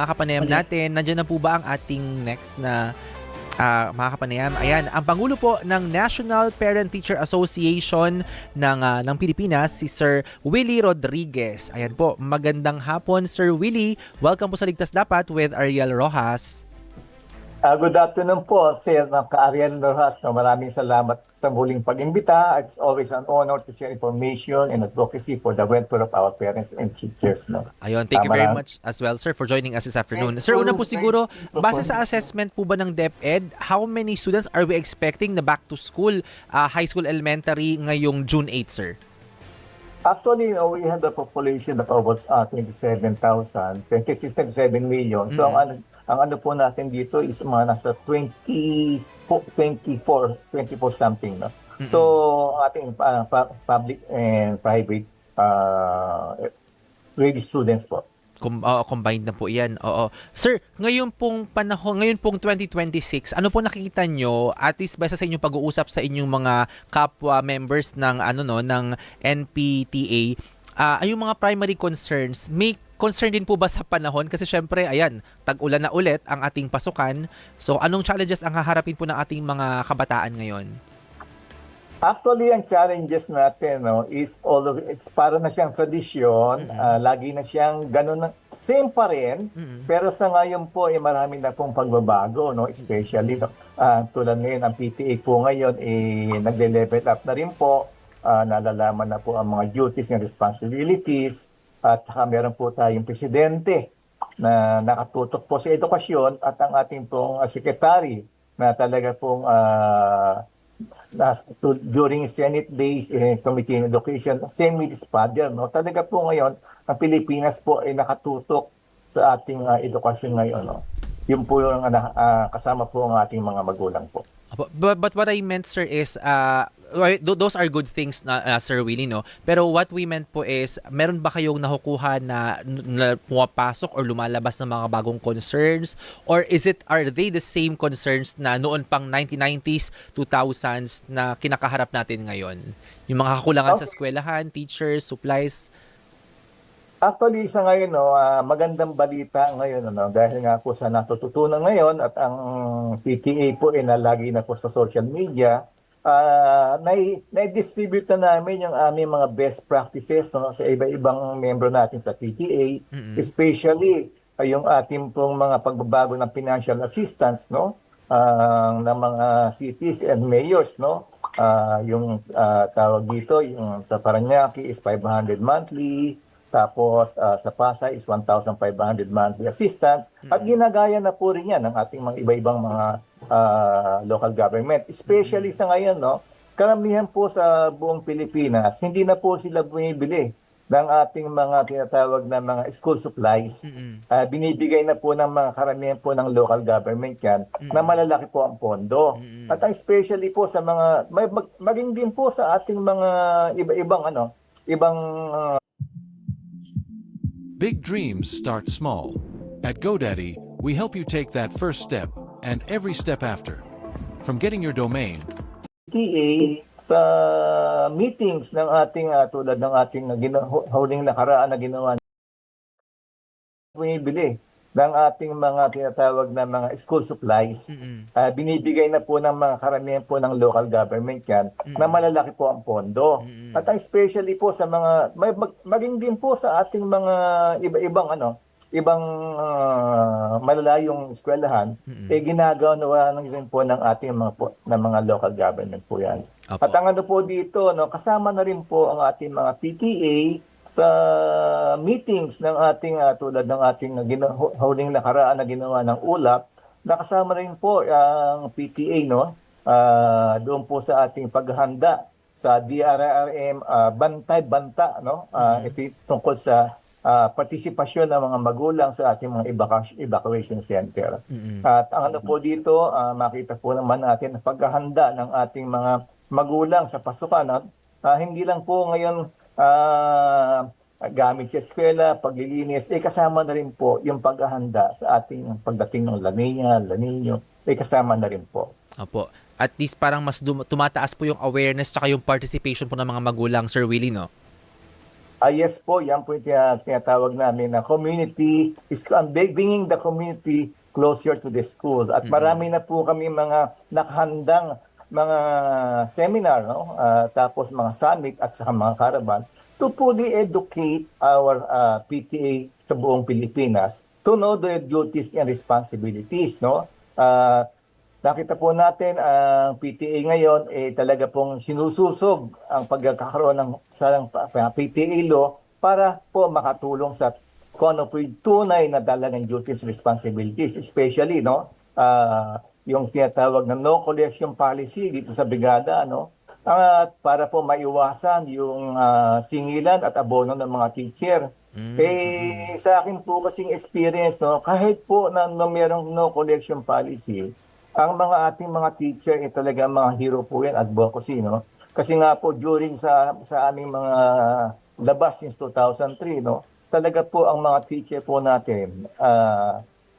Mga kapanayam natin, nandiyan na po ba ang ating next na mga kapanayam? Ayan, ang Pangulo po ng National Parent-Teacher Association ng Pilipinas, si Sir Willie Rodriguez. Ayan po, magandang hapon Sir Willie. Welcome po sa Ligtas Dapat with Ariel Rojas. Good afternoon po, Sir Ariel Rojas. No, maraming salamat sa muling pag-imbita. It's always an honor to share information and advocacy for the welfare of our parents and teachers. No? Ayun, thank you very much as well, sir, for joining us this afternoon. Sir, una po siguro, base sa assessment po ba ng DepEd, how many students are we expecting na back to school, high school, elementary ngayong June 8, sir? Actually, we have a population of about 27,000, 27 million. So, ang ano po natin dito is mga nasa 24 something. No? So, ating public and private ready students po. Combined na po yan. Oo. Sir, ngayon pong panahon, ngayon pong 2026, ano po nakikita nyo, at least basta sa inyong pag-uusap sa inyong mga kapwa members ng ng NPTA, yung mga primary concerns, may concern din po ba sa panahon? Kasi syempre, ayan, tag-ulan na ulit ang ating pasukan. So, anong challenges ang haharapin po ng ating mga kabataan ngayon? Actually, ang challenges natin is it's para na siyang tradisyon, lagi na siyang ganun, same pa rin, pero sa ngayon po marami na pong pagbabago, especially tulad ngayon ang PTA po ngayon nagle-level up na rin po, nalalaman na po ang mga duties and responsibilities, at saka meron po tayong presidente na nakatutok po sa edukasyon at ang ating pong secretary na talaga pong during Senate Days Committee on Education, same with his father. Talaga po ngayon, ang Pilipinas po ay nakatutok sa ating edukasyon ngayon. Yun po yung kasama po ang ating mga magulang po. But what I meant, sir, is those are good things na Sir Willie, no? Pero what we meant po is, meron ba kayong nakukuha na pumapasok or lumalabas ng mga bagong concerns? Or are they the same concerns na noon pang 1990s, 2000s na kinakaharap natin ngayon? Yung mga kakulangan sa eskwelahan, teachers, supplies? Actually, sa ngayon, magandang balita ngayon, dahil nga po sa natututunan ngayon at ang PTA po nalagi na po sa social media, na-distribute na namin yung aming mga best practices sa iba-ibang membro natin sa PTA, especially yung ating pong mga pagbabago ng financial assistance ng mga cities and mayors. Yung tawag dito, yung sa Parañaque is 500 monthly, tapos sa Pasay is 1,500 monthly assistance. At ginagaya na po rin yan ng ating mga iba-ibang mga local government. Especially sa ngayon, karamihan po sa buong Pilipinas, hindi na po sila bumibili ng ating mga tinatawag na mga school supplies. Binibigay na po ng mga karamihan po ng local government yan na malalaki po ang pondo. At especially po sa mga, maging din po sa ating mga iba-ibang Big dreams start small. At GoDaddy, we help you take that first step and every step after. From getting your domain, PTA sa meetings ng ating tulad ng ating huling nakaraan na ginawa, bumibili ng ating mga tinatawag na mga school supplies. Binibigay na po ng mga karamihan po ng local government yan na malalaki po ang pondo. At especially po sa mga, maging din po sa ating mga iba-ibang ibang malalayong eskwelahan, ginagawa na rin po ng ating mga local government po yan. Apo. At ang po dito, kasama na rin po ang ating mga PTA sa meetings ng ating tulad ng ating huling nakaraan na ginawa ng ULAP, nakasama rin po ang PTA doon po sa ating paghahanda sa DRRM bantay-banta ito tungkol sa partisipasyon ng mga magulang sa ating mga evacuation center. At ang po dito, makita po naman natin ang paghahanda ng ating mga magulang sa pasukan. Hindi lang po ngayon gamit sa eskwela, paglilinis, kasama na rin po yung paghahanda sa ating pagdating ng La Niña, La Niño, kasama na rin po. Opo. At least parang mas tumataas po yung awareness tsaka yung participation po ng mga magulang, Sir Willie, no? Yes po, yan po yung tinatawag namin na community, is bringing the community closer to the school. At marami na po kami mga nakahandang mga seminar, no? Tapos mga summit at saka mga caravan to fully educate our PTA sa buong Pilipinas to know their duties and responsibilities, no? Nakita po natin ang PTA ngayon talaga pong sinususog ang pagkakaroon ng sarang PTA law para po makatulong sa kung ano po yung tunay na dalagang duties responsibilities, especially yung tinatawag na no collection policy dito sa brigada, no? At para po maiwasan yung singilan at abono ng mga teacher. Sa akin po kasing experience, no, kahit po na merong no collection policy, ang mga ating mga teacher talaga mga hero po yan, advocacy, no? Kasi nga po during sa aming mga labas since 2003, no, talaga po ang mga teacher po natin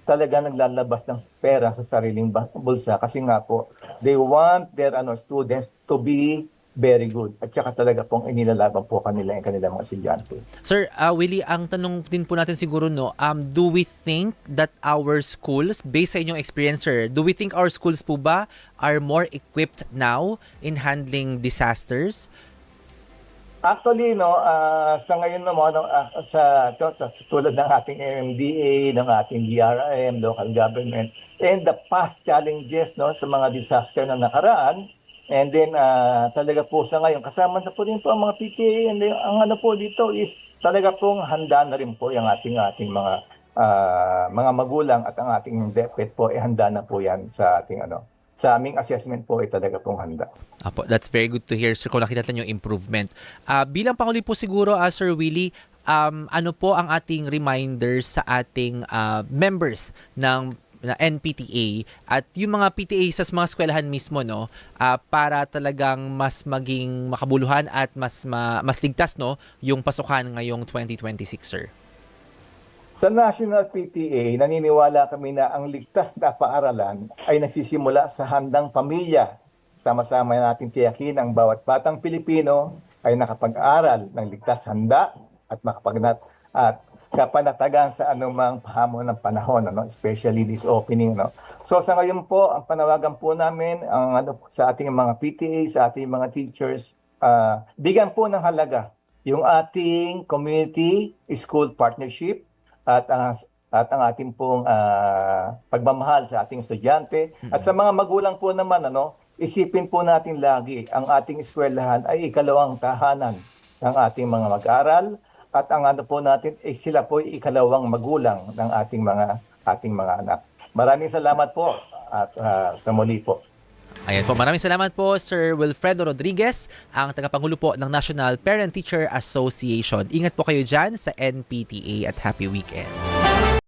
talaga naglalabas ng pera sa sariling bulsa kasi nga po they want their students to be very good at saka talaga pong inilalaban po kanila yung kanilang mga estudyante. Sir, Willie, ang tanong din po natin siguro, no, do we think that our schools, based sa inyong experience, sir, do we think our schools po ba are more equipped now in handling disasters? Actually, no, sa ngayon naman, sa tulad ng ating MMDA, ng ating DRM, local government, and the past challenges, no, sa mga disaster na nakaraan, and then talaga po sa ngayon, kasama na po rin po ang mga PTA, and then, ang ano po dito is talaga pong handa na rin po yung ating mga magulang at ang ating DepEd po, handa na po yan sa ating sa aming assessment po talaga pong handa. Apo, that's very good to hear, sir, kung nakita natin yung improvement. Bilang panghuli po siguro, Sir Willie, ano po ang ating reminders sa ating members ng NPTA at yung mga PTA sa mga eskwelahan mismo, no, para talagang mas maging makabuluhan at mas ligtas, no, yung pasukan ngayong 2026, sir? Sa National PTA, naniniwala kami na ang ligtas na paaralan ay nagsisimula sa handang pamilya. Sama-sama natin tiyakin ang bawat batang Pilipino ay nakapag-aral ng ligtas handa at kapanatagan sa anumang pahamon ng panahon, especially this opening. No? So sa ngayon po, ang panawagan po namin sa ating mga PTA, sa ating mga teachers, bigyan po ng halaga yung ating community school partnership, at ang ating pong pagmamahal sa ating estudyante. At sa mga magulang po naman, isipin po natin lagi, ang ating eskwelahan ay ikalawang tahanan ng ating mga mag-aaral at ang po natin ay sila po ay ikalawang magulang ng ating mga anak. Maraming salamat po at sa muli po. Ayan po, maraming salamat po, Sir Wilfredo Rodriguez, ang tagapangulo po ng National Parent Teacher Association. Ingat po kayo dyan sa NPTA at happy weekend.